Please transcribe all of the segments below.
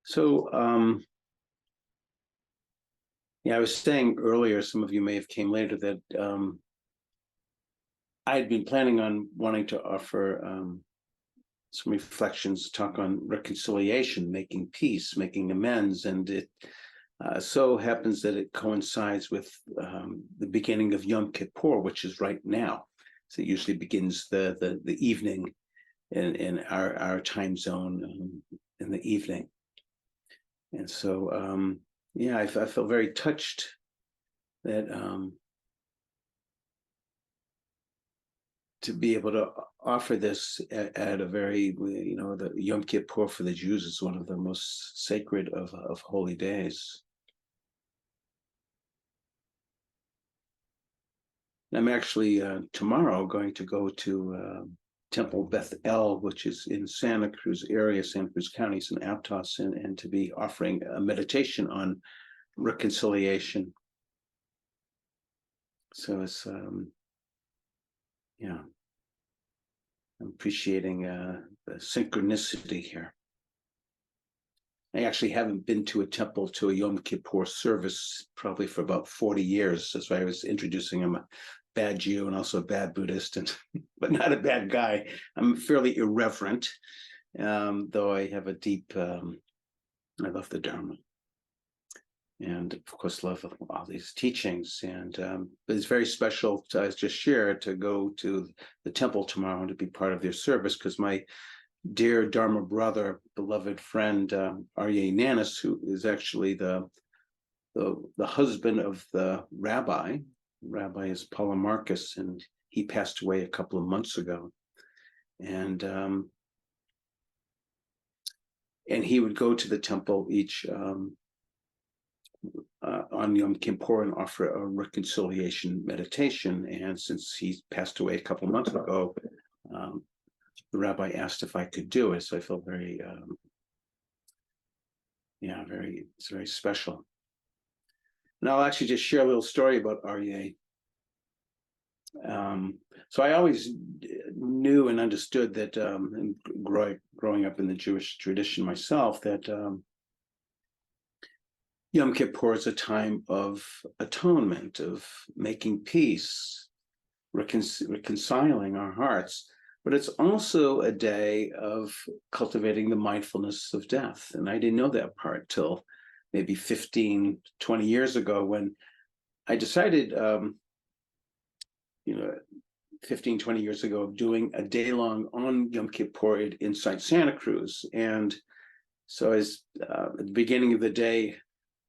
So, yeah, I was saying earlier, some of you may have came later, that I had been planning on wanting to offer some reflections, talk on reconciliation, making peace, making amends, and it so happens that it coincides with the beginning of Yom Kippur, which is right now. So it usually begins the evening in our time zone in the evening. And so, yeah, I felt very touched that to be able to offer this at a very, the Yom Kippur for the Jews is one of the most sacred of holy days. And I'm actually tomorrow going to go to Temple Beth El, which is in Santa Cruz area, Santa Cruz County, St. Aptos, and to be offering a meditation on reconciliation. So it's, yeah, I'm appreciating the synchronicity here. I actually haven't been to a temple to a Yom Kippur service probably for about 40 years. That's why I was introducing him a bad Jew and also a bad Buddhist, but not a bad guy. I'm fairly irreverent, though I have a deep, I love the Dharma. And of course, love all these teachings. And but it's very special, as just shared, to go to the temple tomorrow and to be part of their service, because my dear Dharma brother, beloved friend, Aryeh Nanis, who is actually the husband of the rabbi. The rabbi is Polemarchus, and he passed away a couple of months ago. And he would go to the temple each on Yom Kippur and offer a reconciliation meditation. And since he passed away a couple of months ago, the rabbi asked if I could do it. So I felt very, it's very special. And I'll actually just share a little story about Aryeh. So I always knew and understood that, and growing up in the Jewish tradition myself, that Yom Kippur is a time of atonement, of making peace, reconciling our hearts. But it's also a day of cultivating the mindfulness of death. And I didn't know that part till maybe 15, 20 years ago, when I decided, 15, 20 years ago, of doing a day-long on Yom Kippur inside Santa Cruz. And so as at the beginning of the day,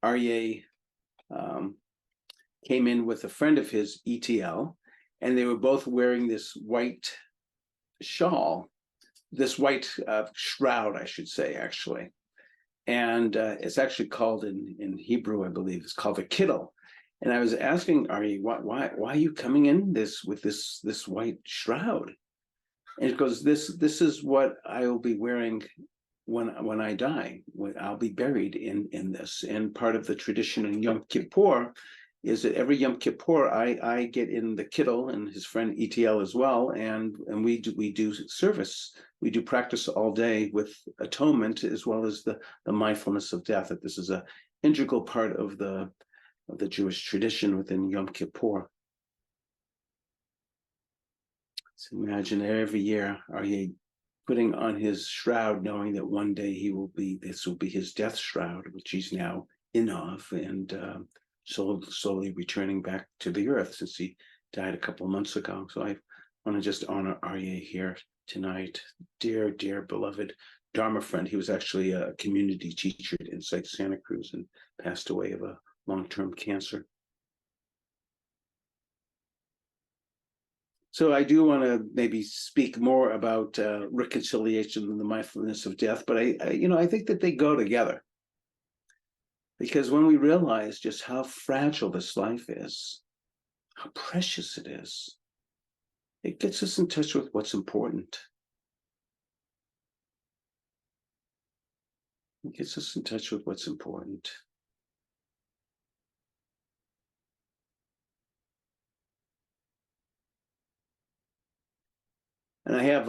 Aryeh came in with a friend of his, ETL, and they were both wearing this white shawl, this white shroud, I should say, actually. And it's actually called in Hebrew, I believe, it's called a kittel. And I was asking Aryeh, why are you coming in with this white shroud? And it goes, this is what I will be wearing when I die. I'll be buried in this. And part of the tradition in Yom Kippur is that every Yom Kippur I get in the kittel, and his friend ETL as well, and we do service. We do practice all day with atonement, as well as the mindfulness of death. That this is an integral part of the Jewish tradition within Yom Kippur. So imagine every year, Aryeh putting on his shroud, knowing that one day this will be his death shroud, which he's now in of, and slowly returning back to the earth, since he died a couple of months ago. So I want to just honor Aryeh here tonight. Dear, dear, beloved Dharma friend. He was actually a community teacher inside Santa Cruz and passed away of a long-term cancer. So I do want to maybe speak more about reconciliation and the mindfulness of death, but I think that they go together. Because when we realize just how fragile this life is, how precious it is, it gets us in touch with what's important. It gets us in touch with what's important. And I have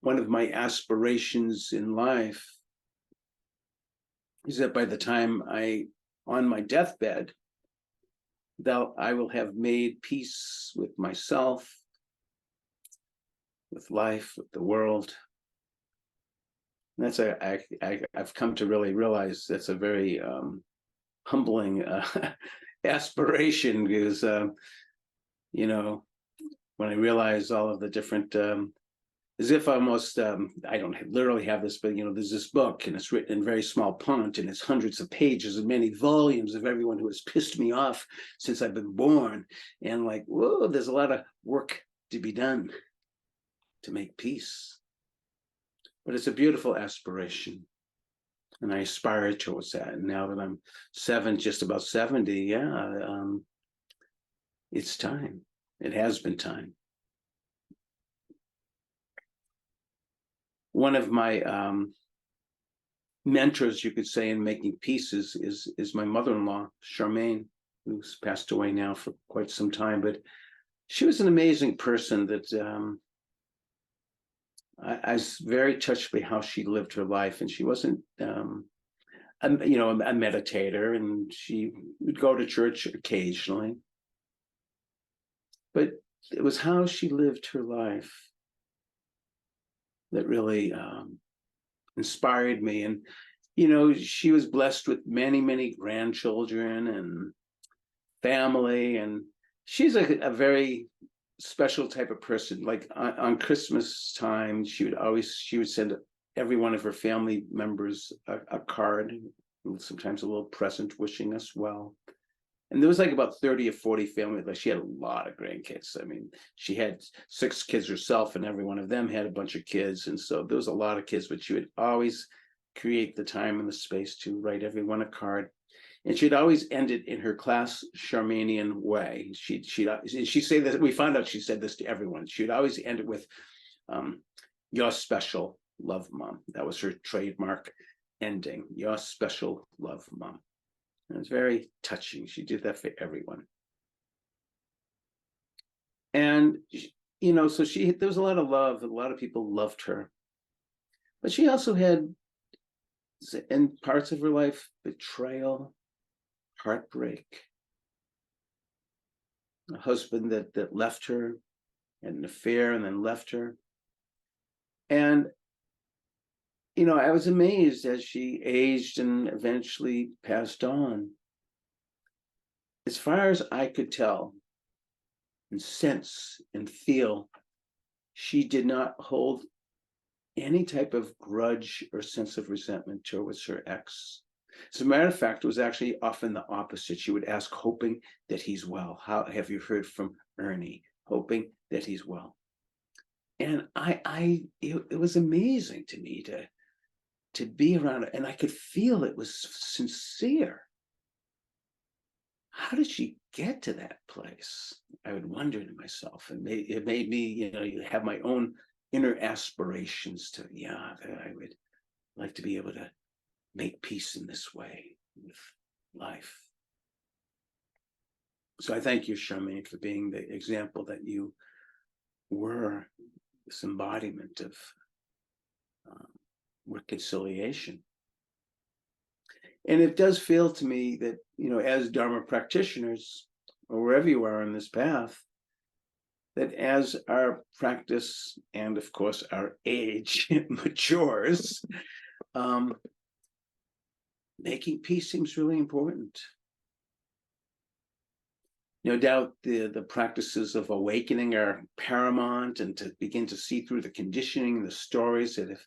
one of my aspirations in life is that by the time on my deathbed, that I will have made peace with myself, with life, with the world. And that's I've come to really realize that's a very humbling aspiration, because you know, when I realize all of the different as if almost I don't literally have this, but there's this book and it's written in very small font and it's hundreds of pages and many volumes of everyone who has pissed me off since I've been born, and like, whoa, there's a lot of work to be done to make peace. But it's a beautiful aspiration, and I aspire towards that. And now that I'm just about 70, yeah, it's time. It has been time. One of my mentors, you could say, in making peace is my mother-in-law, Charmaine, who's passed away now for quite some time. But she was an amazing person that I was very touched by how she lived her life. And she wasn't, a meditator, and she would go to church occasionally. But it was how she lived her life that really inspired me. And she was blessed with many, many grandchildren and family, and she's a very special type of person. Like on Christmas time, she would send every one of her family members a card, sometimes a little present wishing us well. And there was like about 30 or 40 families. Like, she had a lot of grandkids. I mean, she had 6 kids herself, and every one of them had a bunch of kids. And so there was a lot of kids, but she would always create the time and the space to write everyone a card. And she'd always end it in her class Charmanian way. She'd say that, we found out she said this to everyone. She'd always end it with, "Your special love, Mom." That was her trademark ending. "Your special love, Mom." It was very touching. She did that for everyone. And, so there was a lot of love. A lot of people loved her. But she also had, in parts of her life, betrayal, heartbreak, a husband that left her, had an affair and then left her. And, I was amazed as she aged and eventually passed on. As far as I could tell and sense and feel, she did not hold any type of grudge or sense of resentment towards her ex. As a matter of fact, it was actually often the opposite. She would ask, hoping that he's well. "How have you heard from Ernie?" Hoping that he's well. And it was amazing to me to be around it, and I could feel it was sincere. How did she get to that place? I would wonder to myself, and it made me, have my own inner aspirations to, that I would like to be able to make peace in this way with life. So I thank you, Charmaine, for being the example that you were, this embodiment of reconciliation. And it does feel to me that, as Dharma practitioners, or wherever you are on this path, that as our practice and, of course, our age matures, making peace seems really important. No doubt the practices of awakening are paramount, and to begin to see through the conditioning, the stories that have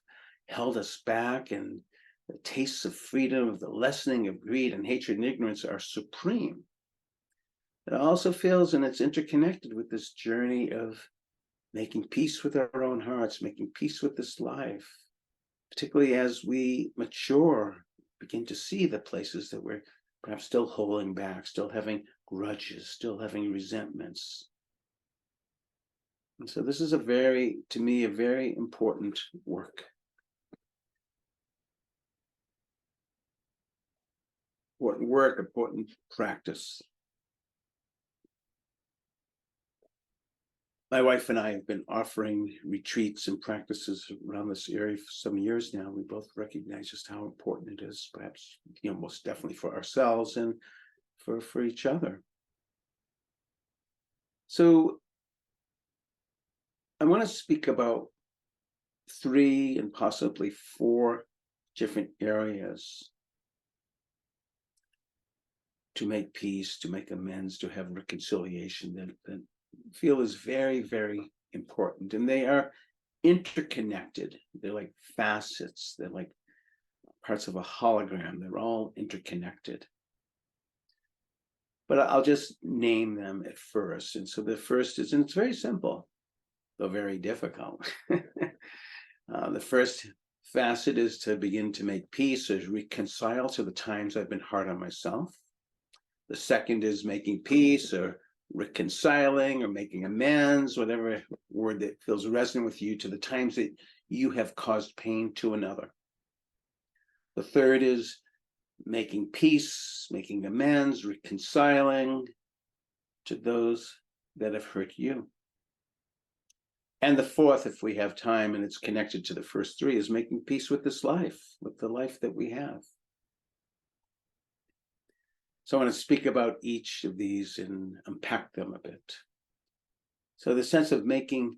held us back, and the tastes of freedom, of the lessening of greed and hatred and ignorance are supreme. It also feels, and it's interconnected with this journey of making peace with our own hearts, making peace with this life, particularly as we mature, begin to see the places that we're perhaps still holding back, still having grudges, still having resentments. And so this is to me, a very important work. Important work, important practice. My wife and I have been offering retreats and practices around this area for some years now. We both recognize just how important it is, perhaps, most definitely for ourselves and for each other. So I want to speak about 3 and possibly 4 different areas to make peace, to make amends, to have reconciliation that feel is very, very important. And they are interconnected. They're like facets. They're like parts of a hologram. They're all interconnected. But I'll just name them at first. And so the first is, and it's very simple, though very difficult. The first facet is to begin to make peace or reconcile to the times I've been hard on myself. The second is making peace or reconciling or making amends, whatever word that feels resonant with you, to the times that you have caused pain to another. The third is making peace, making amends, reconciling to those that have hurt you. And the fourth, if we have time and it's connected to the first 3, is making peace with this life, with the life that we have. So I want to speak about each of these and unpack them a bit. So the sense of making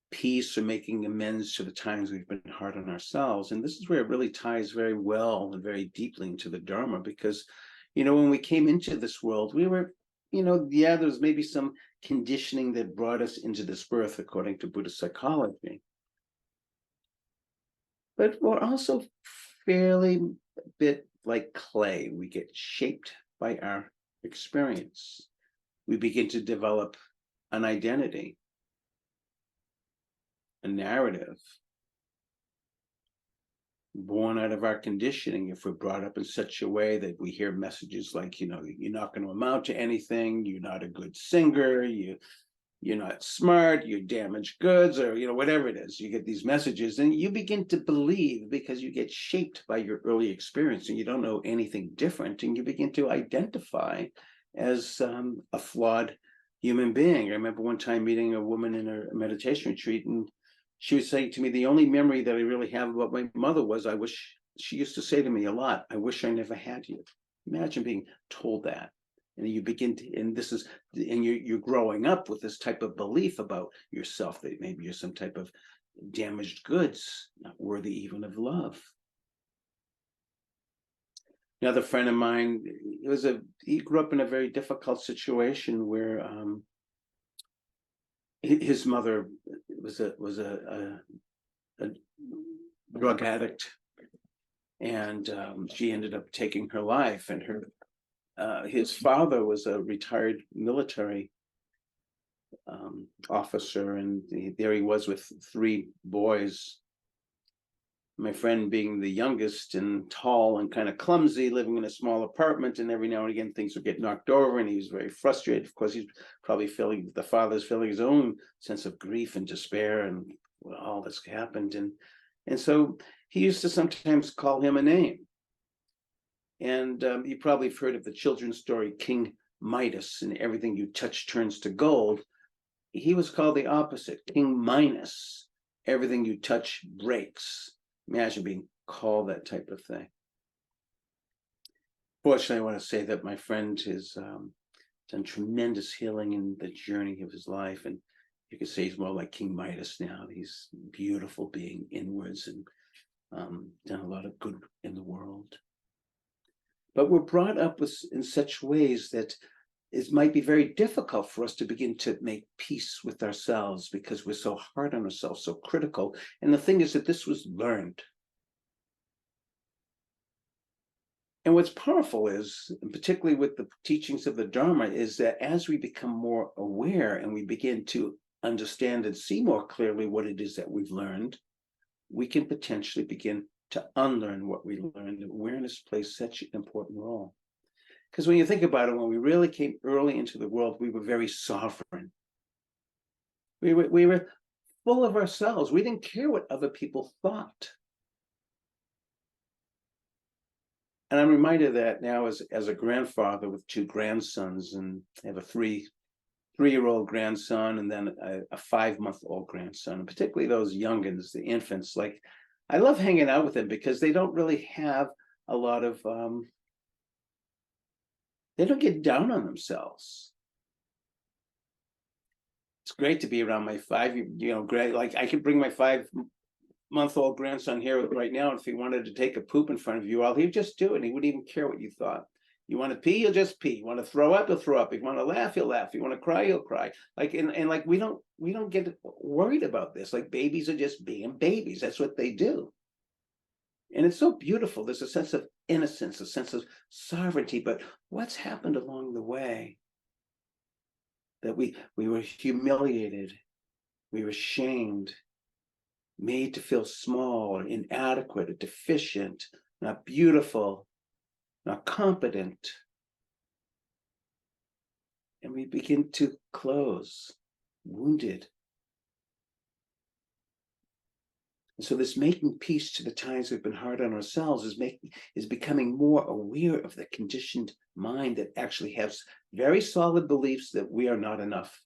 peace or making amends to the times we've been hard on ourselves. And this is where it really ties very well and very deeply into the Dharma, because, when we came into this world, we were, there's maybe some conditioning that brought us into this birth, according to Buddhist psychology. But we're also fairly a bit like clay. We get shaped by our experience. We begin to develop an identity, a narrative, born out of our conditioning. If we're brought up in such a way that we hear messages like, you're not going to amount to anything, you're not a good singer, you're not smart, you're damaged goods, or whatever it is, you get these messages and you begin to believe, because you get shaped by your early experience and you don't know anything different, and you begin to identify as a flawed human being. I remember one time meeting a woman in a meditation retreat, and she was saying to me, the only memory that I really have about my mother was, she used to say to me a lot, I wish I never had you. Imagine being told that. And you begin to, and you're growing up with this type of belief about yourself, that maybe you're some type of damaged goods, not worthy even of love. Another friend of mine, he grew up in a very difficult situation where his mother was a drug addict, and she ended up taking her life. And his father was a retired military officer, and there he was with 3 boys. My friend, being the youngest and tall and kind of clumsy, living in a small apartment, and every now and again things would get knocked over, and he was very frustrated. Of course, he's probably the father's feeling his own sense of grief and despair and all that's happened. And so he used to sometimes call him a name. And you probably have heard of the children's story, King Midas, and everything you touch turns to gold. He was called the opposite, King Minos. Everything you touch breaks. Imagine being called that type of thing. Fortunately, I want to say that my friend has done tremendous healing in the journey of his life. And you could say he's more like King Midas now. He's beautiful being inwards and done a lot of good in the world. But we're brought up in such ways that it might be very difficult for us to begin to make peace with ourselves, because we're so hard on ourselves, so critical. And the thing is that this was learned. And what's powerful is, and particularly with the teachings of the Dharma, is that as we become more aware and we begin to understand and see more clearly what it is that we've learned, we can potentially begin to unlearn what we learned. Awareness plays such an important role. Because when you think about it, when we really came early into the world, we were very sovereign. We were full of ourselves. We didn't care what other people thought. And I'm reminded of that now as a grandfather with 2 grandsons, and I have a three 3-year-old grandson, and then a 5-month-old grandson, and particularly those youngins, the infants. Like, I love hanging out with them because they don't really have a lot of, they don't get down on themselves. It's great to be around my great. Like, I could bring my 5-month-old grandson here right now, and if he wanted to take a poop in front of you all, he'd just do it. And he wouldn't even care what you thought. You want to pee, you'll just pee. You want to throw up, you'll throw up. If you want to laugh, you'll laugh. If you want to cry, you'll cry. Like, and like, we don't get worried about this. Like, babies are just being babies. That's what they do. And it's so beautiful. There's a sense of innocence, a sense of sovereignty. But what's happened along the way? That we were humiliated, we were shamed, made to feel small or inadequate or deficient, not beautiful, not competent. And we begin to close, wounded. And so this making peace to the times we've been hard on ourselves is becoming more aware of the conditioned mind that actually has very solid beliefs that we are not enough.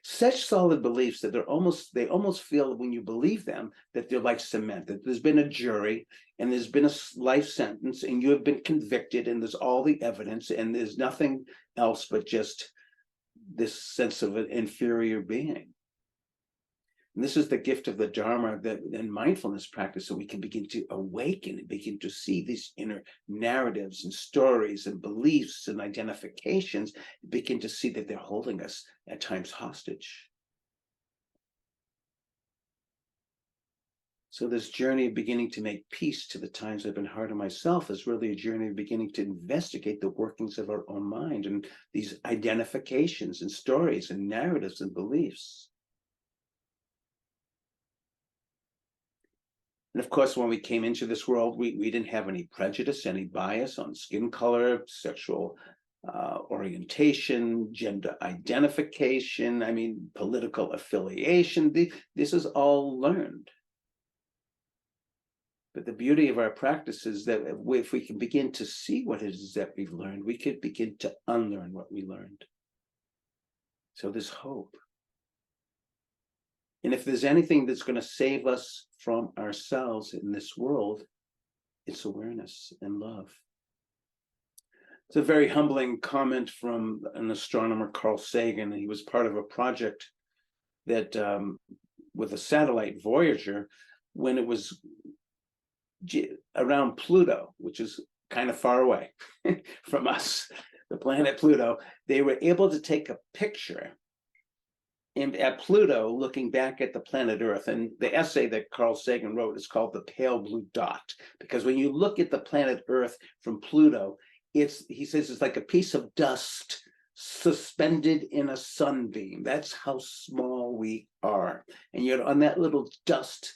Such solid beliefs that they almost feel, when you believe them, that they're like cement, that there's been a jury and there's been a life sentence and you have been convicted and there's all the evidence and there's nothing else but just this sense of an inferior being. And this is the gift of the Dharma and mindfulness practice, so we can begin to awaken and begin to see these inner narratives and stories and beliefs and identifications, and begin to see that they're holding us at times hostage. So this journey of beginning to make peace to the times I've been hard on myself is really a journey of beginning to investigate the workings of our own mind and these identifications and stories and narratives and beliefs. And of course, when we came into this world, we didn't have any prejudice, any bias on skin color, sexual orientation, gender identification, political affiliation. This is all learned. But the beauty of our practice is that if we can begin to see what it is that we've learned, we could begin to unlearn what we learned. So there's hope. And if there's anything that's going to save us from ourselves in this world, it's awareness and love. It's a very humbling comment from an astronomer, Carl Sagan. He was part of a project that, with a satellite Voyager, when it was around Pluto, which is kind of far away from us, the planet Pluto, they were able to take a picture at Pluto, looking back at the planet Earth. And the essay that Carl Sagan wrote is called The Pale Blue Dot, because when you look at the planet Earth from Pluto, he says it's like a piece of dust suspended in a sunbeam. That's how small we are. And yet on that little dust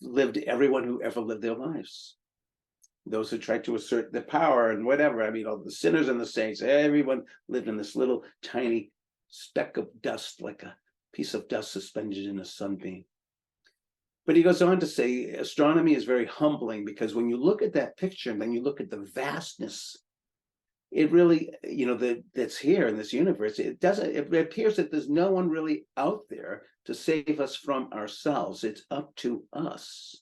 lived everyone who ever lived their lives. Those who tried to assert their power and whatever, all the sinners and the saints, everyone lived in this little tiny speck of dust, like a piece of dust suspended in a sunbeam. But he goes on to say, astronomy is very humbling, because when you look at that picture and then you look at the vastness, it really, that's here in this universe, it appears that there's no one really out there to save us from ourselves. It's up to us.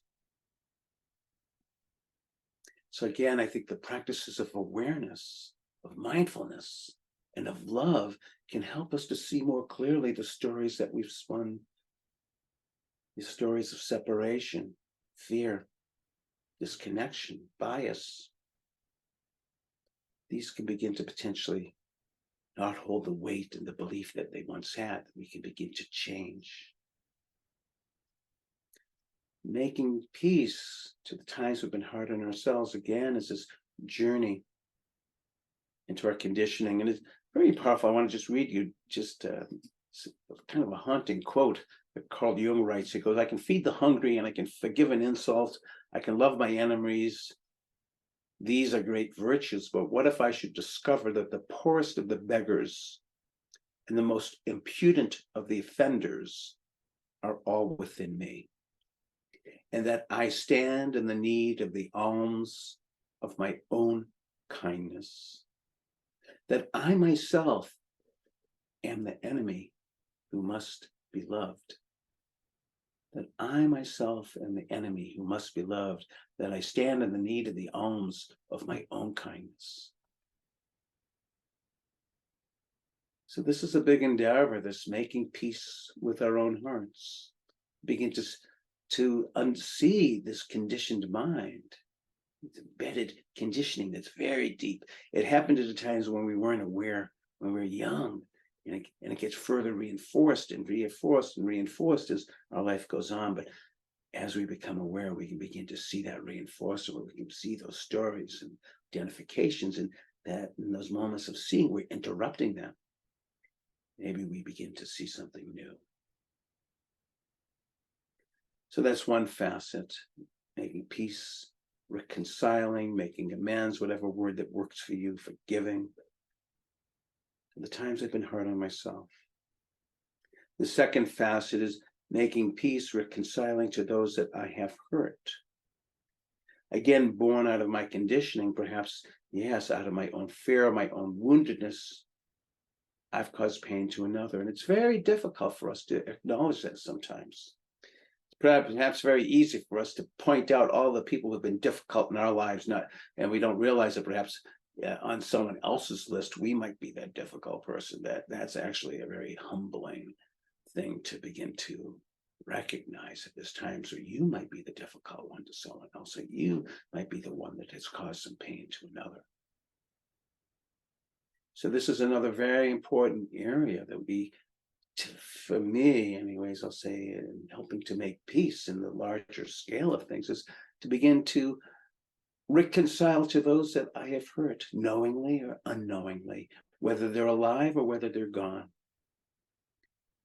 So again, I think the practices of awareness, of mindfulness, and of love can help us to see more clearly the stories that we've spun, the stories of separation, fear, disconnection, bias. These can begin to potentially not hold the weight and the belief that they once had. We can begin to change. Making peace to the times we've been hard on ourselves, again, is this journey into our conditioning. And it's very powerful. I want to just read you kind of a haunting quote that Carl Jung writes. He goes, "I can feed the hungry and I can forgive an insult. I can love my enemies. These are great virtues, but what if I should discover that the poorest of the beggars and the most impudent of the offenders are all within me, and that I stand in the need of the alms of my own kindness, that I myself am the enemy who must be loved. That I myself am the enemy who must be loved, that I stand in the need of the alms of my own kindness. So this is a big endeavor, this making peace with our own hearts. Begin to unsee this conditioned mind. It's embedded conditioning that's very deep. It happened at the times when we weren't aware, when we were young, and it gets further reinforced and reinforced and reinforced as our life goes on. But as we become aware, we can begin to see that reinforcement. We can see those stories and identifications, and that in those moments of seeing, we're interrupting them. Maybe we begin to see something new. So that's one facet, making peace, reconciling, making amends, whatever word that works for you, forgiving. The times I've been hard on myself. The second facet is making peace, reconciling to those that I have hurt. Again, born out of my conditioning, perhaps, yes, out of my own fear, my own woundedness, I've caused pain to another. And it's very difficult for us to acknowledge that sometimes. It's perhaps very easy for us to point out all the people who've been difficult in our lives, and we don't realize that perhaps on someone else's list, we might be that difficult person. That's actually a very humbling thing to begin to recognize that there's times where you might be the difficult one to someone else, or you might be the one that has caused some pain to another. So this is another very important area that for me anyways, I'll say, in helping to make peace in the larger scale of things, is to begin to reconcile to those that I have hurt, knowingly or unknowingly, whether they're alive or whether they're gone.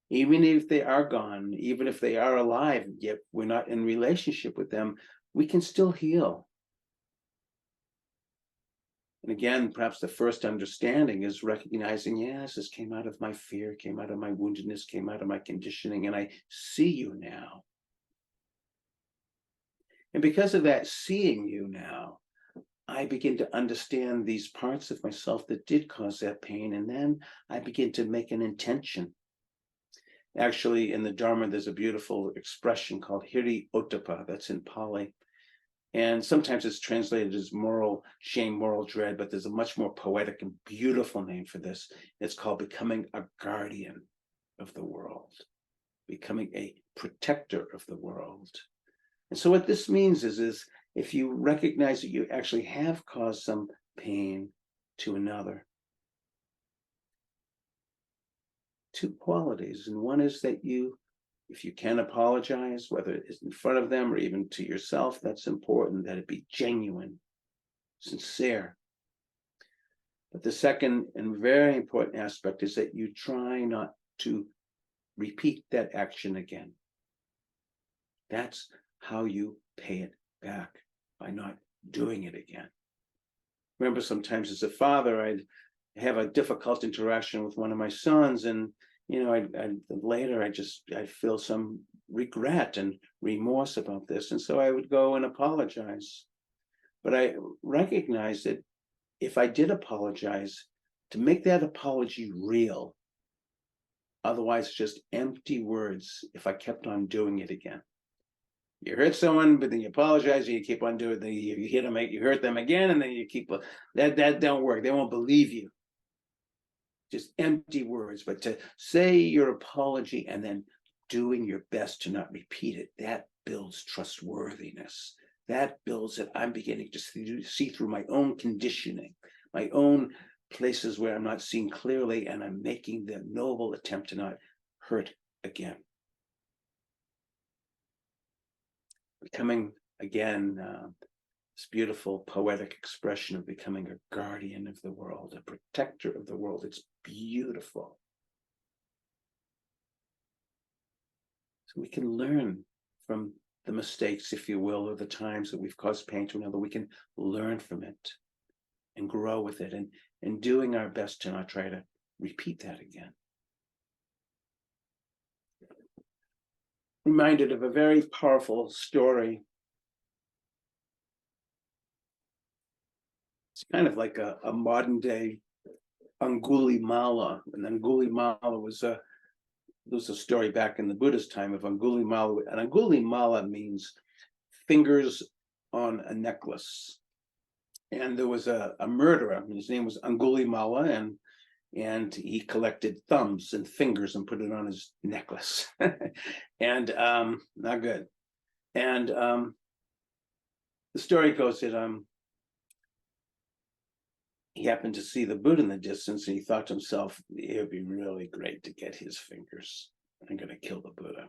Even if they are gone, even if they are alive, yet we're not in relationship with them, we can still heal. And again, perhaps the first understanding is recognizing, yes, this came out of my fear, came out of my woundedness, came out of my conditioning, and I see you now. And because of that seeing you now, I begin to understand these parts of myself that did cause that pain, and then I begin to make an intention. Actually, in the Dharma, there's a beautiful expression called hiri ottappa, that's in Pali. And sometimes it's translated as moral shame, moral dread, but there's a much more poetic and beautiful name for this. It's called becoming a guardian of the world, becoming a protector of the world. And so what this means is if you recognize that you actually have caused some pain to another, two qualities. And one is that if you can apologize, whether it is in front of them or even to yourself, that's important, that it be genuine, sincere. But the second and very important aspect is that you try not to repeat that action again. That's how you pay it back, by not doing it again. Remember, sometimes as a father, I'd have a difficult interaction with one of my sons, and later I feel some regret and remorse about this. And so I would go and apologize. But I recognized that if I did apologize, to make that apology real, otherwise just empty words if I kept on doing it again. You hurt someone, but then you apologize, and you keep on doing it. You hit them, you hurt them again, and then you keep that don't work. They won't believe you. Just empty words. But to say your apology and then doing your best to not repeat it, that builds trustworthiness. That builds that I'm beginning to see through my own conditioning, my own places where I'm not seeing clearly, and I'm making the noble attempt to not hurt again. Becoming, again, this beautiful poetic expression of becoming a guardian of the world, a protector of the world. It's beautiful. So we can learn from the mistakes, if you will, or the times that we've caused pain to another. We can learn from it and grow with it, and doing our best to not try to repeat that again. Reminded of a very powerful story. It's kind of like a modern day Angulimala, and Angulimala was there was a story back in the Buddhist time of Angulimala, and Angulimala means fingers on a necklace. And there was a murderer, his name was Angulimala, and he collected thumbs and fingers and put it on his necklace. And not good. And the story goes that he happened to see the Buddha in the distance, and he thought to himself, it would be really great to get his fingers. I'm going to kill the Buddha.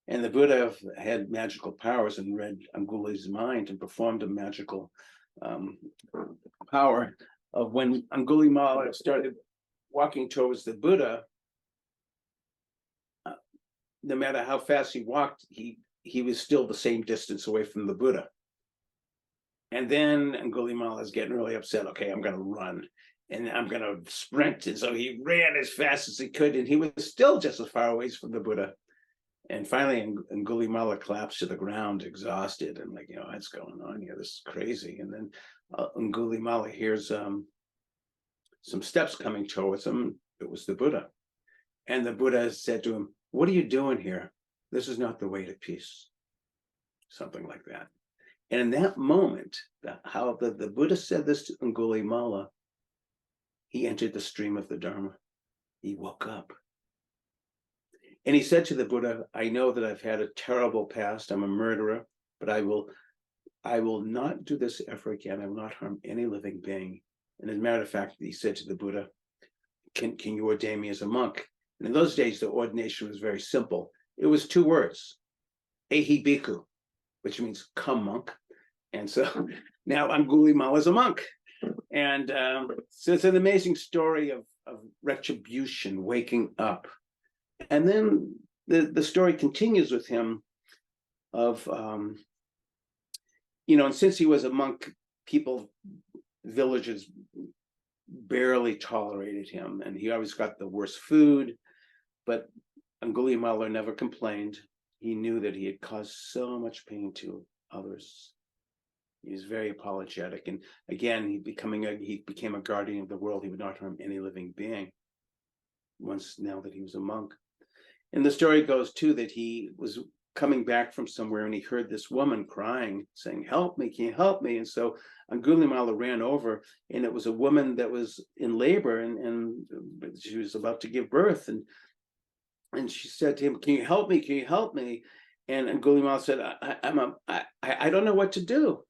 And the Buddha had magical powers and read Anguli's mind and performed a magical power of when Angulimala started walking towards the Buddha, no matter how fast he walked, he was still the same distance away from the Buddha. And then Angulimala is getting really upset. Okay, I'm going to run and I'm going to sprint. And so he ran as fast as he could, and he was still just as far away from the Buddha. And finally, Angulimala collapsed to the ground, exhausted, and like, what's going on here? This is crazy. And then Angulimala hears some steps coming towards him. It was the Buddha. And the Buddha said to him, "What are you doing here? This is not the way to peace." Something like that. And in that moment, how the Buddha said this to Angulimala, he entered the stream of the Dharma. He woke up. And he said to the Buddha, "I know that I've had a terrible past. I'm a murderer, but I will not do this ever again. I will not harm any living being." And as a matter of fact, he said to the Buddha, can you ordain me as a monk? And in those days, the ordination was very simple. It was 2 words, ehi bhikkhu, which means come monk. And so now Angulimala is a monk. And so it's an amazing story of retribution, waking up. And then the story continues with him of, and since he was a monk, villages barely tolerated him, and he always got the worst food. But Angulimala never complained. He knew that he had caused so much pain to others. He was very apologetic, and again, he became a guardian of the world. He would not harm any living being. Now that he was a monk, and the story goes too that he was coming back from somewhere, and he heard this woman crying, saying, "Help me! Can you help me?" And so Angulimala ran over, and it was a woman that was in labor, and she was about to give birth, and she said to him, "Can you help me? Can you help me?" And Angulimala said, I don't know what to do,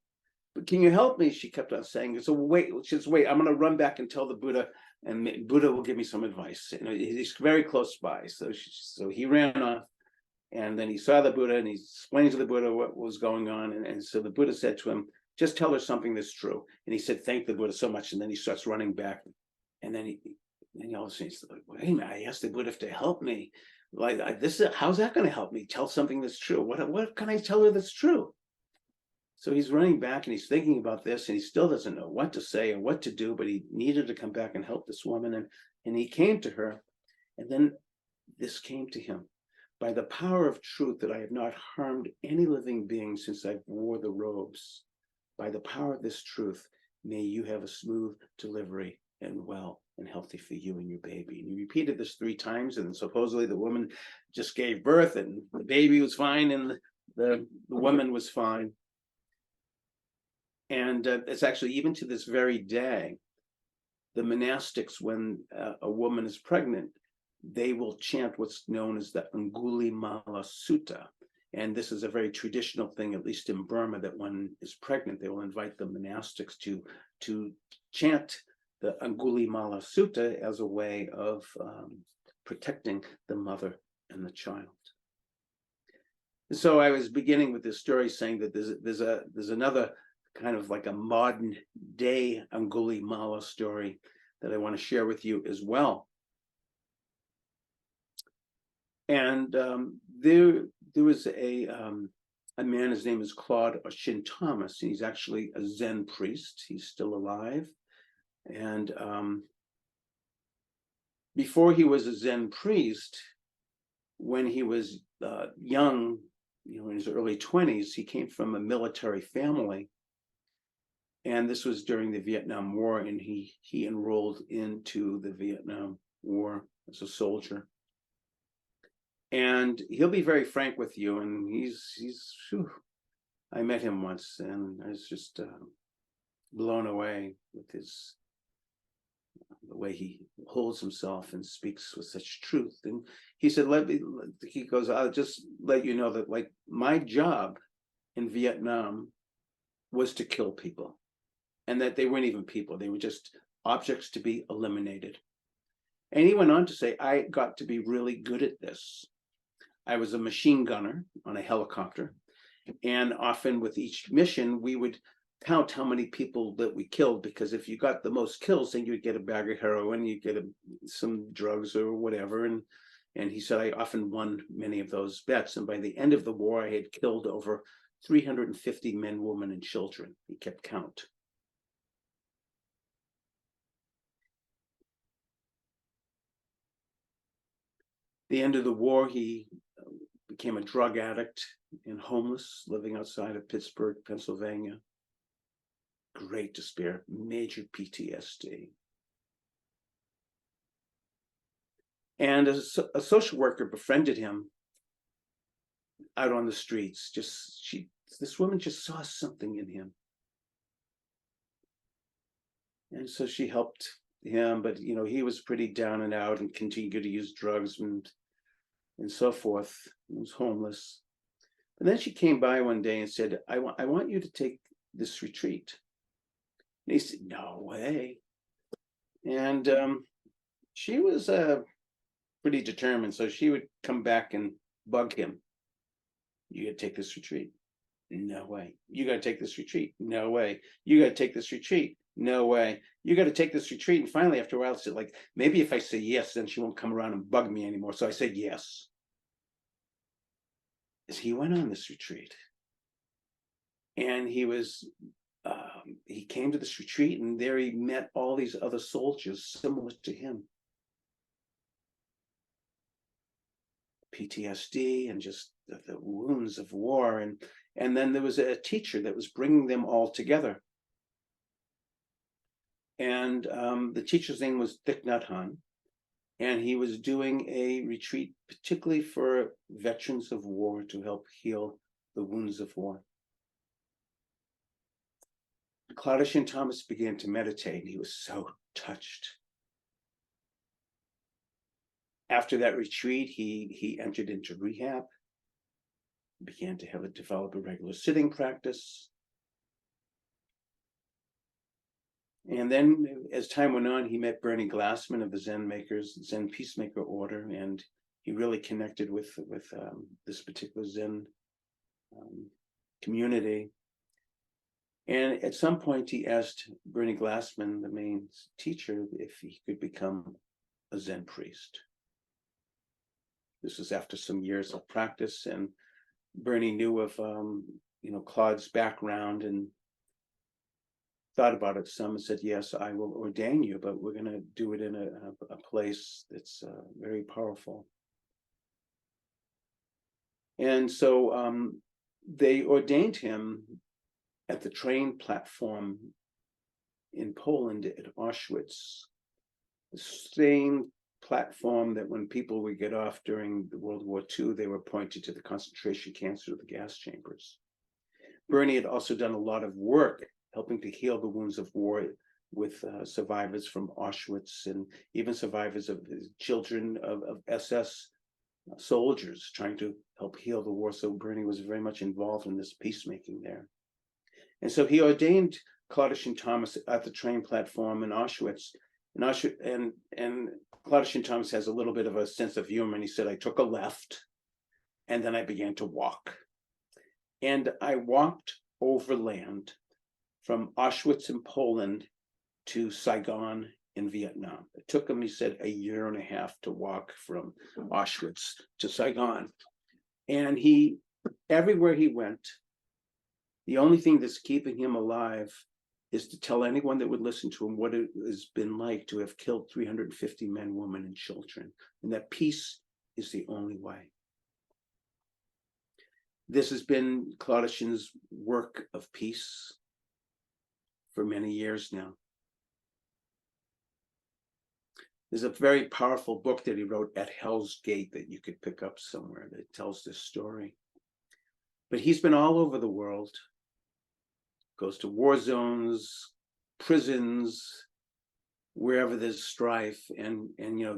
but can you help me?" She kept on saying, "So wait, I'm going to run back and tell the Buddha, and Buddha will give me some advice." He's very close by. So he ran off, and then he saw the Buddha, and he explained to the Buddha what was going on. And so the Buddha said to him, "Just tell her something that's true." And he said, "Thank the Buddha so much." And then he starts running back. And then he all of a sudden he's like, "Wait a minute, I asked the Buddha to help me. How's that going to help me? Tell something that's true. What can I tell her that's true?" So he's running back, and he's thinking about this, and he still doesn't know what to say or what to do, but he needed to come back and help this woman. And he came to her, and then this came to him. "By the power of truth that I have not harmed any living being since I wore the robes, by the power of this truth, may you have a smooth delivery and well and healthy for you and your baby." And he repeated this 3 times, and supposedly the woman just gave birth, and the baby was fine, and the woman was fine. And it's actually, even to this very day, the monastics, when a woman is pregnant, they will chant what's known as the Angulimala Sutta. And this is a very traditional thing, at least in Burma, that when is pregnant, they will invite the monastics to chant the Angulimala Sutta as a way of protecting the mother and the child. So I was beginning with this story saying that there's another kind of like a modern day Angulimala story that I want to share with you as well. And there was a man, his name is Claude Shin Thomas, and he's actually a Zen priest. He's still alive. And before he was a Zen priest, when he was young, in his early 20s, he came from a military family. And this was during the Vietnam War, and he enrolled into the Vietnam War as a soldier. And he'll be very frank with you, and whew, I met him once, and I was just blown away with the way he holds himself and speaks with such truth. And he said, he goes, I'll just let you know that, like, my job in Vietnam was to kill people, and that they weren't even people, they were just objects to be eliminated. And he went on to say, I got to be really good at this. I was a machine gunner on a helicopter, and often with each mission, we would count how many people that we killed, because if you got the most kills, then you'd get a bag of heroin, you'd get some drugs or whatever. And he said, I often won many of those bets. And by the end of the war, I had killed over 350 men, women, and children. He kept count. The end of the war, he became a drug addict and homeless, living outside of Pittsburgh, Pennsylvania. Great despair, major PTSD. And a social worker befriended him out on the streets. This woman just saw something in him. And so she helped him, but he was pretty down and out and continued to use drugs and so forth. He was homeless. And then she came by one day and said, I want you to take this retreat. And he said, no way. And she was pretty determined. So she would come back and bug him. You got to take this retreat. No way. You got to take this retreat. No way. You got to take this retreat. No way. You got to take this retreat. And finally, after a while, I said, like, maybe if I say yes, then she won't come around and bug me anymore. So I said yes. As he went on this retreat, and he came to this retreat, and there he met all these other soldiers similar to him. PTSD and just the wounds of war. And then there was a teacher that was bringing them all together. And the teacher's name was Thich Nhat Hanh. And he was doing a retreat particularly for veterans of war to help heal the wounds of war. Claudius and Thomas began to meditate, and he was so touched. After that retreat, he entered into rehab, began to develop a regular sitting practice. And then as time went on, he met Bernie Glassman of the Zen Peacemaker order, and he really connected with this particular Zen community. And at some point, he asked Bernie Glassman, the main teacher, if he could become a Zen priest. This was after some years of practice, and Bernie knew of Claude's background and thought about it some and said, yes, I will ordain you, but we're going to do it in a place that's very powerful. And so they ordained him at the train platform in Poland at Auschwitz, the same platform that when people would get off during the World War II, they were pointed to the concentration camps or the gas chambers. Bernie had also done a lot of work helping to heal the wounds of war with survivors from Auschwitz, and even survivors of children of SS soldiers, trying to help heal the war. So Bernie was very much involved in this peacemaking there. And so he ordained Claudius and Thomas at the train platform in Auschwitz. And Claudius and Thomas has a little bit of a sense of humor, and he said, I took a left, and then I began to walk. And I walked overland from Auschwitz in Poland to Saigon in Vietnam. It took him, he said, a year and a half to walk from Auschwitz to Saigon. And everywhere he went, the only thing that's keeping him alive is to tell anyone that would listen to him what it has been like to have killed 350 men, women, and children, and that peace is the only way. This has been Claudius's work of peace for many years now. There's a very powerful book that he wrote, At Hell's Gate, that you could pick up somewhere that tells this story. But he's been all over the world, goes to war zones, prisons, wherever there's strife, and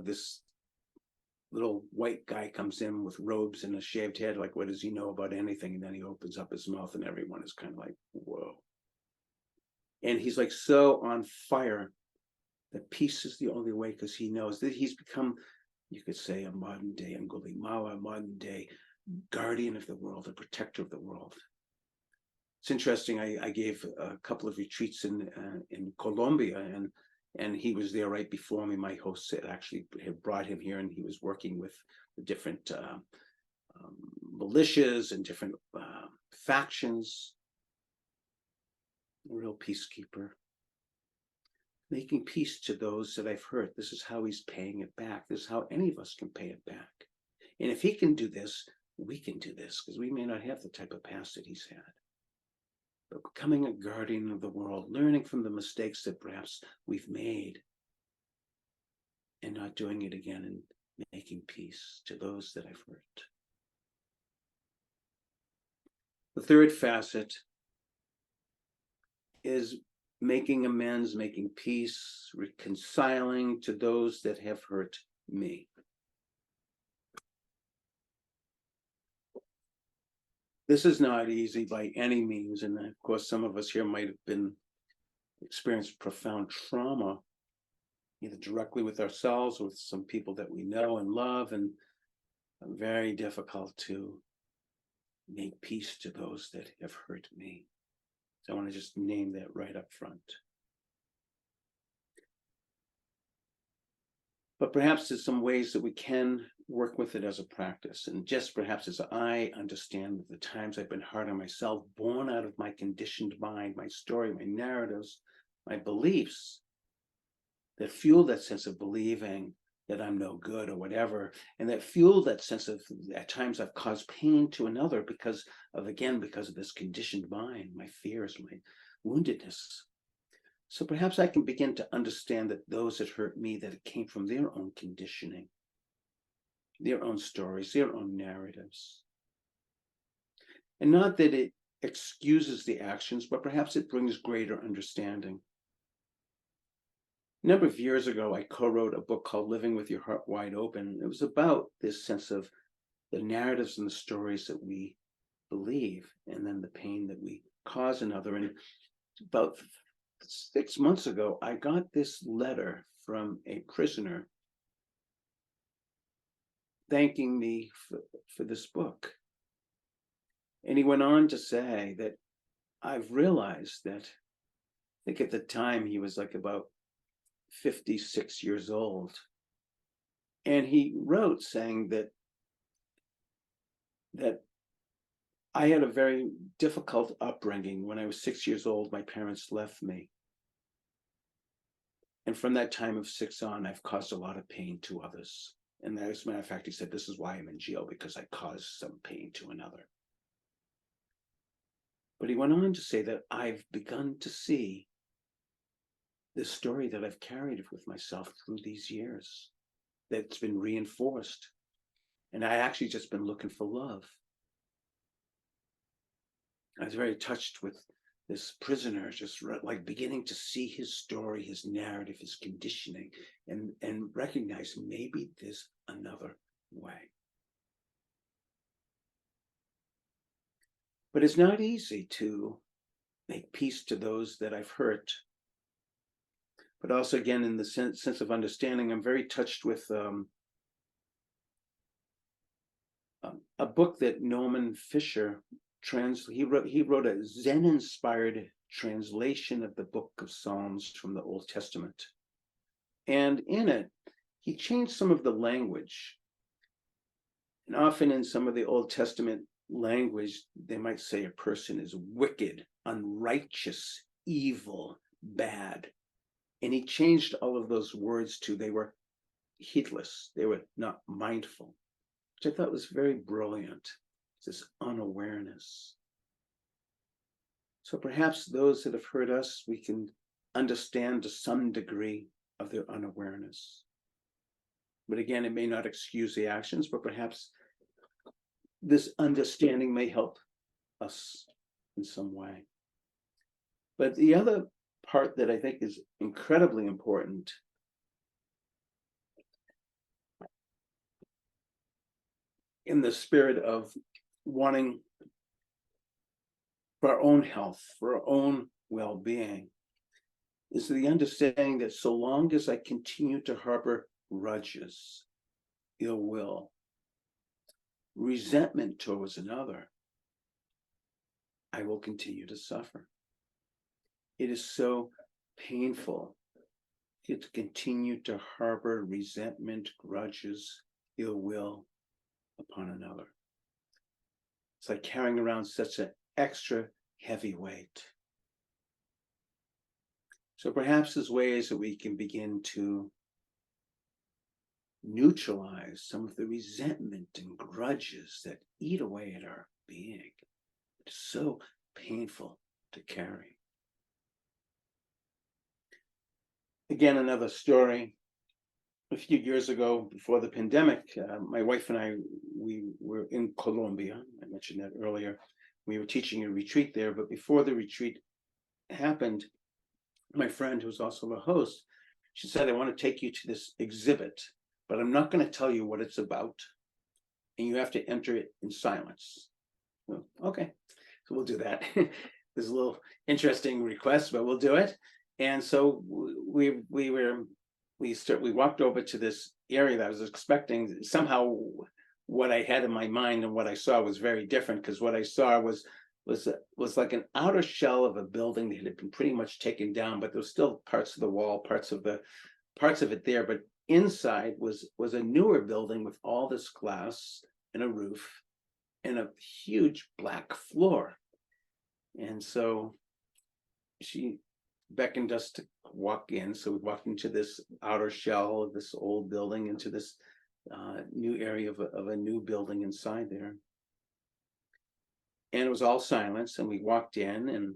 this little white guy comes in with robes and a shaved head, like, what does he know about anything? And then he opens up his mouth and everyone is kind of like, whoa. And he's like so on fire that peace is the only way, because he knows that he's become, you could say, a modern day Angulimala, a modern day guardian of the world, a protector of the world. It's interesting. I gave a couple of retreats in Colombia, and he was there right before me. My host had brought him here, and he was working with the different militias and different factions. A real peacekeeper. Making peace to those that I've hurt. This is how he's paying it back. This is how any of us can pay it back. And if he can do this, we can do this, because we may not have the type of past that he's had. But becoming a guardian of the world, learning from the mistakes that perhaps we've made, and not doing it again, and making peace to those that I've hurt. The third facet is making amends, making peace, reconciling to those that have hurt me. This is not easy by any means, and of course some of us here might have experienced profound trauma, either directly with ourselves or with some people that we know and love, and very difficult to make peace to those that have hurt me. So I want to just name that right up front. But perhaps there's some ways that we can work with it as a practice. And just perhaps as I understand the times I've been hard on myself, born out of my conditioned mind, my story, my narratives, my beliefs that fuel that sense of believing that I'm no good or whatever, and that fuel that sense of, at times I've caused pain to another because of this conditioned mind, my fears, my woundedness. So perhaps I can begin to understand that those that hurt me, that it came from their own conditioning, their own stories, their own narratives. And not that it excuses the actions, but perhaps it brings greater understanding. A number of years ago, I co-wrote a book called Living with Your Heart Wide Open. It was about this sense of the narratives and the stories that we believe, and then the pain that we cause another. And about 6 months ago, I got this letter from a prisoner thanking me for this book. And he went on to say that I've realized that, I think at the time he was like about 56 years old. And he wrote saying that I had a very difficult upbringing. When I was 6 years old, my parents left me. And from that time of 6 on, I've caused a lot of pain to others. And as a matter of fact, he said, this is why I'm in jail, because I caused some pain to another. But he went on to say that I've begun to see this story that I've carried with myself through these years, that's been reinforced. And I actually just been looking for love. I was very touched with this prisoner, just like beginning to see his story, his narrative, his conditioning, and recognize maybe there's another way. But it's not easy to make peace to those that I've hurt. But also, again, in the sense of understanding, I'm very touched with a book that Norman Fisher he wrote a Zen-inspired translation of the book of Psalms from the Old Testament. And in it, he changed some of the language. And often in some of the Old Testament language, they might say a person is wicked, unrighteous, evil, bad. And he changed all of those words to they were heedless, they were not mindful, which I thought was very brilliant. It's this unawareness. So perhaps those that have hurt us, we can understand to some degree of their unawareness. But again, it may not excuse the actions, but perhaps this understanding may help us in some way. But the other part that I think is incredibly important in the spirit of wanting for our own health, for our own well-being, is the understanding that so long as I continue to harbor grudges, ill will, resentment towards another, I will continue to suffer. It is so painful to continue to harbor resentment, grudges, ill will upon another. It's like carrying around such an extra heavy weight. So perhaps there's ways that we can begin to neutralize some of the resentment and grudges that eat away at our being. It's so painful to carry. Again, another story. A few years ago, before the pandemic, my wife and I, we were in Colombia. I mentioned that earlier. We were teaching a retreat there, but before the retreat happened, my friend, who's also the host, she said, I want to take you to this exhibit, but I'm not going to tell you what it's about, and you have to enter it in silence. Well, okay, so we'll do that. There's a little interesting request, but we'll do it. And so we walked over to this area that I was expecting. Somehow what I had in my mind and what I saw was very different, because what I saw was like an outer shell of a building that had been pretty much taken down, but there was still parts of the wall, parts of it there. But inside was a newer building with all this glass and a roof and a huge black floor. And so she beckoned us to walk in. So we walked into this outer shell of this old building, into this new area of a new building inside there. And it was all silence, and we walked in, and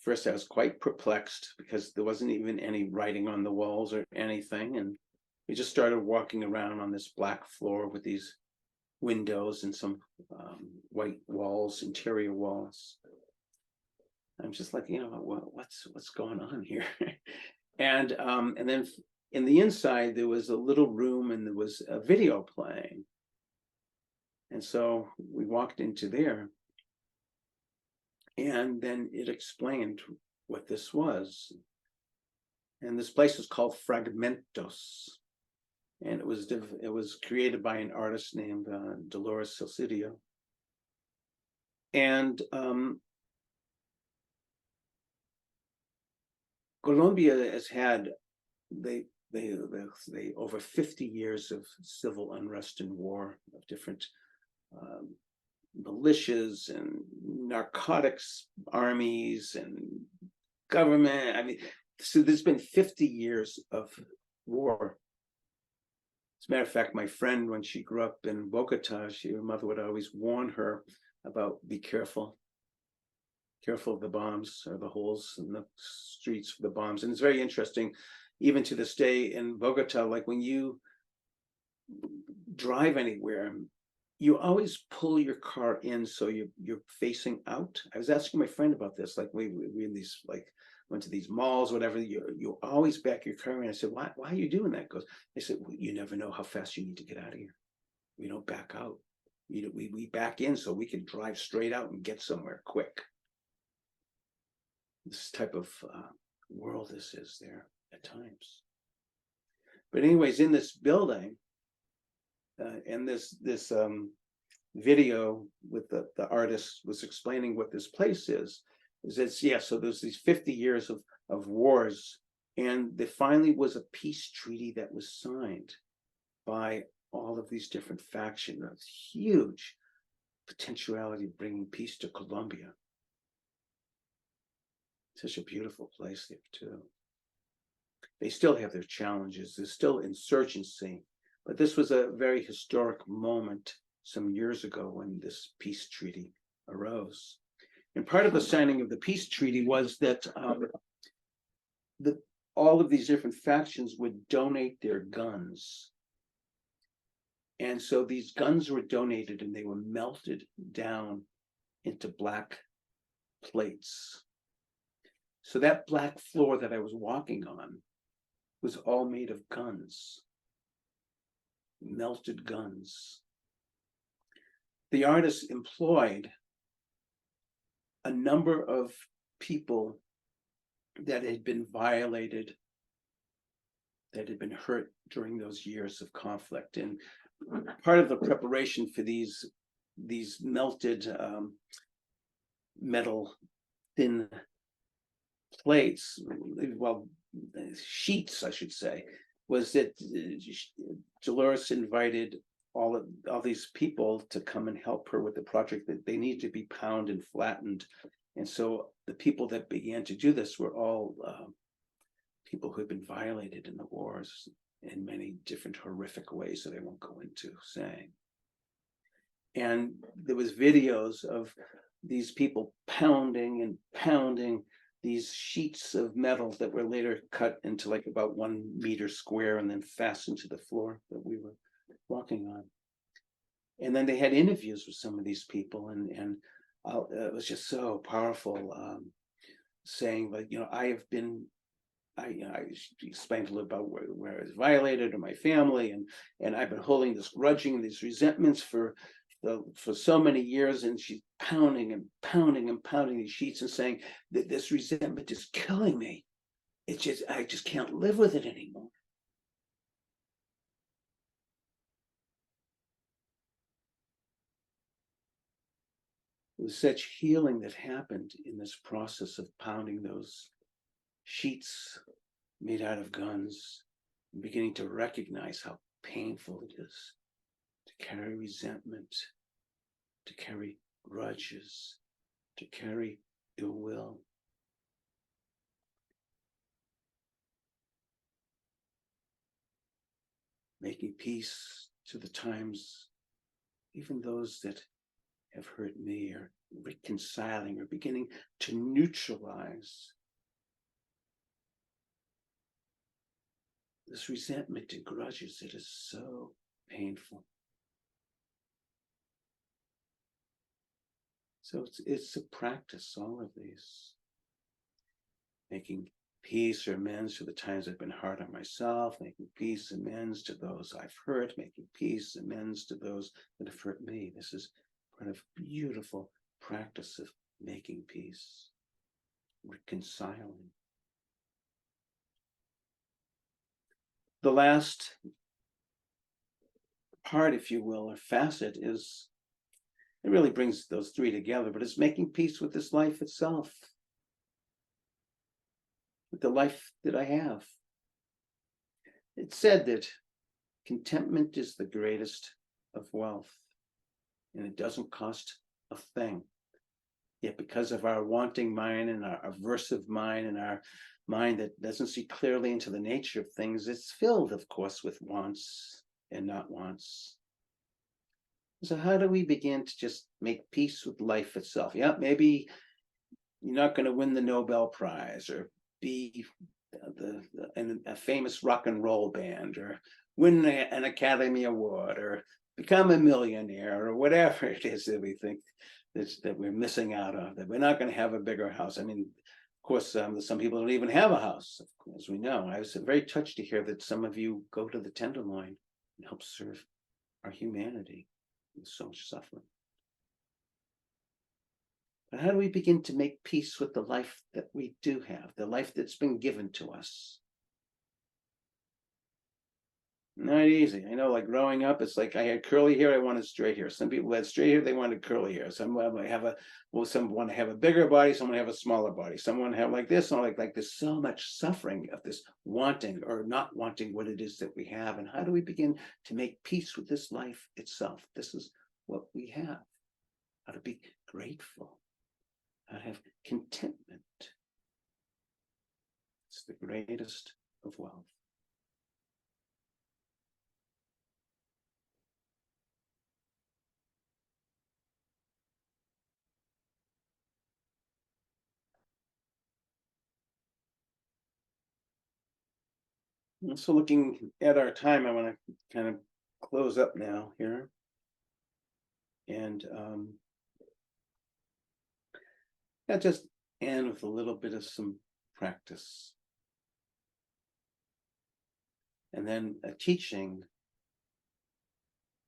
first I was quite perplexed because there wasn't even any writing on the walls or anything. And we just started walking around on this black floor with these windows and some white walls, interior walls. I'm just like, what's going on here? And then in the inside, there was a little room and there was a video playing. And so we walked into there. And then it explained what this was. And this place was called Fragmentos. And it was created by an artist named Dolores Silcidio. And Colombia has had they over 50 years of civil unrest and war, of different militias and narcotics armies and government. I mean, so there's been 50 years of war. As a matter of fact, my friend, when she grew up in Bogota, her mother would always warn her about, be careful of the bombs or the holes in the streets for the bombs. And it's very interesting, even to this day in Bogota, like when you drive anywhere, you always pull your car in so you're facing out. I was asking my friend about this, like we in these, like, went to these malls, whatever, you always back your car in. I said, why are you doing that? They said, well, you never know how fast you need to get out of here. We don't back out. We back in so we can drive straight out and get somewhere quick. This type of world this is there at times. But anyways, in this building, and this video with the artist was explaining what this place is so there's these 50 years of wars, and there finally was a peace treaty that was signed by all of these different factions. Huge potentiality of bringing peace to Colombia. Such a beautiful place there too. They still have their challenges. There's still insurgency, but this was a very historic moment some years ago when this peace treaty arose. And part of the signing of the peace treaty was that all of these different factions would donate their guns. And so these guns were donated and they were melted down into black plates. So that black floor that I was walking on was all made of guns, melted guns. The artist employed a number of people that had been violated, that had been hurt during those years of conflict. And part of the preparation for these melted metal thin plates, well, sheets, I should say, was that Dolores invited all these people to come and help her with the project, that they needed to be pounded and flattened. And so the people that began to do this were all people who had been violated in the wars in many different horrific ways that I won't go into saying. And there was videos of these people pounding and pounding these sheets of metal that were later cut into like about 1 meter square and then fastened to the floor that we were walking on. And then they had interviews with some of these people, and it was just so powerful, saying like, you know, I explained a little about where I was violated, or my family, and I've been holding this grudging and these resentments for so many years. And she's pounding and pounding and pounding these sheets and saying that this resentment is killing me. It's just, I just can't live with it anymore. It was such healing that happened in this process of pounding those sheets made out of guns, and beginning to recognize how painful it is to carry resentment, to carry grudges, to carry ill will. Making peace to the times, even those that have hurt me, or reconciling, or beginning to neutralize this resentment and grudges that is so painful. So it's a practice, all of these. Making peace or amends to the times I've been hard on myself, making peace, amends to those I've hurt, making peace, amends to those that have hurt me. This is part of beautiful practice of making peace, reconciling. The last part, if you will, or facet, is, it really brings those three together, but it's making peace with this life itself, with the life that I have. It's said that contentment is the greatest of wealth, and it doesn't cost a thing. Yet because of our wanting mind and our aversive mind and our mind that doesn't see clearly into the nature of things, it's filled, of course, with wants and not wants. So how do we begin to just make peace with life itself? Yeah, maybe you're not going to win the Nobel Prize, or be in a famous rock and roll band, or win an Academy Award, or become a millionaire, or whatever it is that we think that we're missing out on, that we're not going to have a bigger house. I mean, of course, some people don't even have a house, as we know. I was very touched to hear that some of you go to the Tenderloin and help serve our humanity with so much suffering. But how do we begin to make peace with the life that we do have, the life that's been given to us? Not easy. I know, like growing up, it's like I had curly hair, I wanted straight hair. Some people had straight hair, they wanted curly hair. Some want to have a bigger body, someone have a smaller body. Someone have like this, and like there's so much suffering of this wanting or not wanting what it is that we have. And how do we begin to make peace with this life itself? This is what we have. How to be grateful. How to have contentment. It's the greatest of wealth. So looking at our time, I want to kind of close up now here. And I'll just end with a little bit of some practice. And then a teaching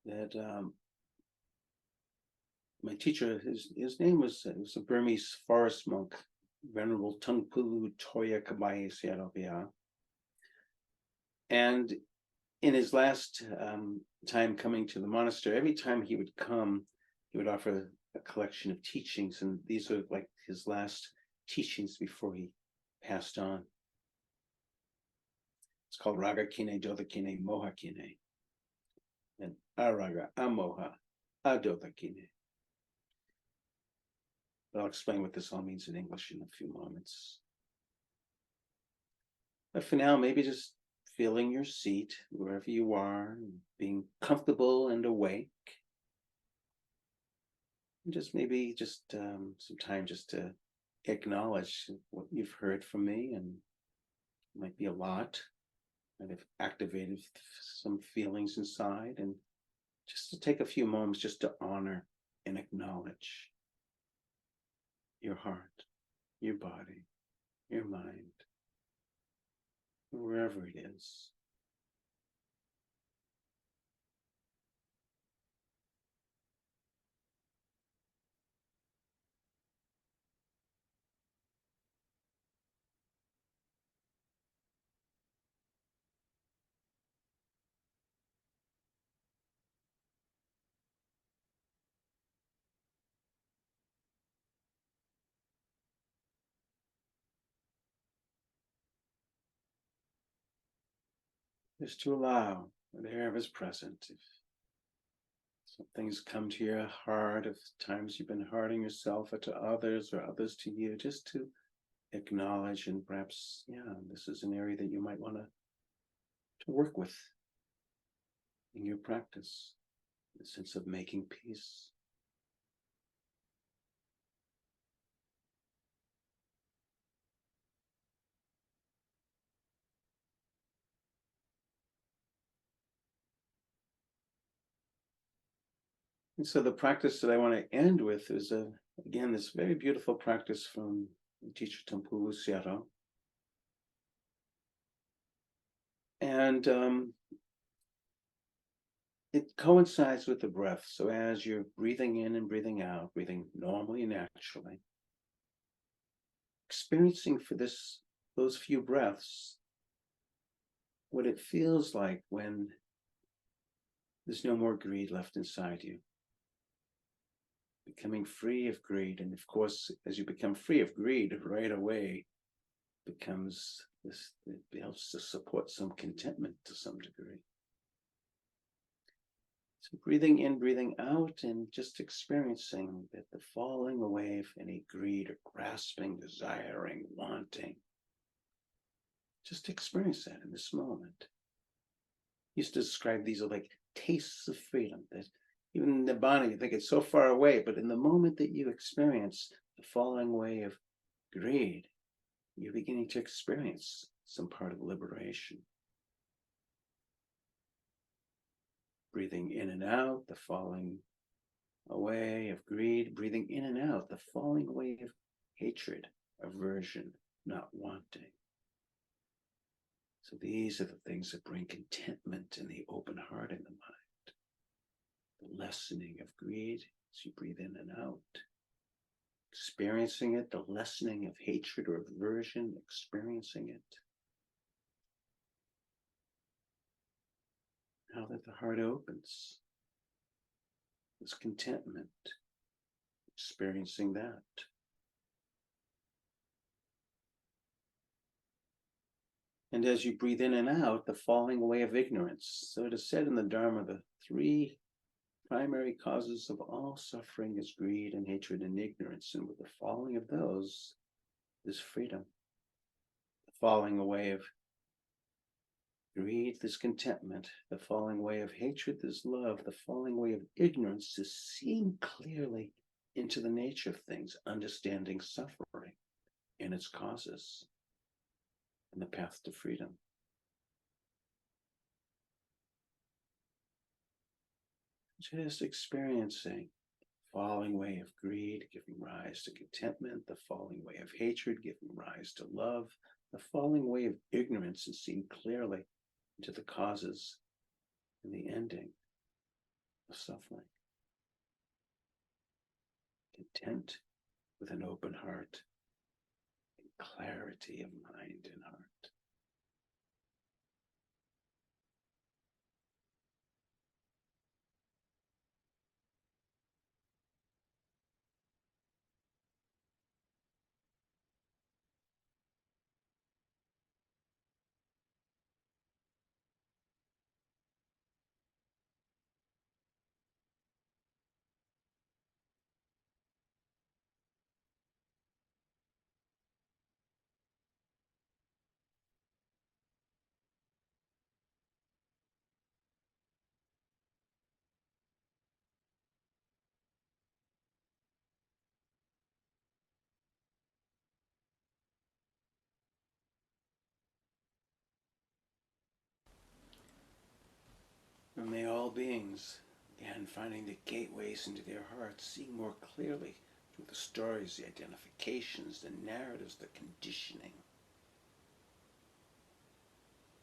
that my teacher, his name was a Burmese forest monk, Venerable Tungpulu Toya Kabaye Siadopia. And in his last time coming to the monastery, every time he would come, he would offer a collection of teachings, and these are like his last teachings before he passed on. It's called Raga Kine, Dodha Kine, Moha Kine, and Araga, Amoha, Adodha Kine. But I'll explain what this all means in English in a few moments. But for now, maybe just feeling your seat wherever you are, being comfortable and awake. And just maybe some time just to acknowledge what you've heard from me, and it might be a lot. Might have activated some feelings inside, and just to take a few moments just to honor and acknowledge your heart, your body, your mind, wherever it is. Just to allow whatever is present. If something's come to your heart, if times you've been hurting yourself or to others or others to you, just to acknowledge, and perhaps, this is an area that you might want to work with in your practice, the sense of making peace. And so the practice that I want to end with is, again, this very beautiful practice from teacher Tampulu Sayadaw. And it coincides with the breath. So as you're breathing in and breathing out, breathing normally and naturally, experiencing for those few breaths what it feels like when there's no more greed left inside you. Becoming free of greed. And of course, as you become free of greed, right away becomes this, it helps to support some contentment to some degree. So breathing in, breathing out, and just experiencing that the falling away of any greed or grasping, desiring, wanting. Just experience that in this moment. I used to describe these as like tastes of freedom, that even in the body, you think it's so far away, but in the moment that you experience the falling away of greed, you're beginning to experience some part of liberation. Breathing in and out, the falling away of greed, breathing in and out, the falling away of hatred, aversion, not wanting. So these are the things that bring contentment in the open heart in the mind. The lessening of greed as you breathe in and out. Experiencing it, the lessening of hatred or aversion, experiencing it. Now that the heart opens, there's contentment, experiencing that. And as you breathe in and out, the falling away of ignorance. So it is said in the Dharma, the three primary causes of all suffering is greed and hatred and ignorance. And with the falling of those is freedom. The falling away of greed is contentment. The falling away of hatred is love. The falling away of ignorance is seeing clearly into the nature of things, understanding suffering and its causes, and the path to freedom. Just experiencing the falling way of greed, giving rise to contentment, the falling way of hatred, giving rise to love, the falling way of ignorance, and seeing clearly into the causes and the ending of suffering. Content with an open heart and clarity of mind and heart. And may all beings, again, finding the gateways into their hearts, seeing more clearly through the stories, the identifications, the narratives, the conditioning.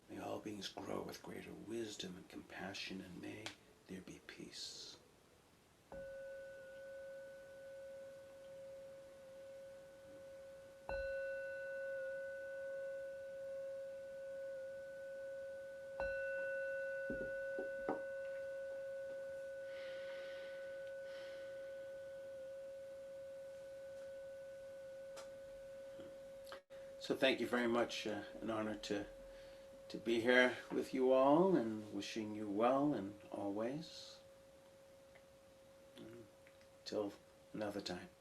May all beings grow with greater wisdom and compassion, and may there be peace. So thank you very much. An honor to be here with you all, and wishing you well and always. Until another time.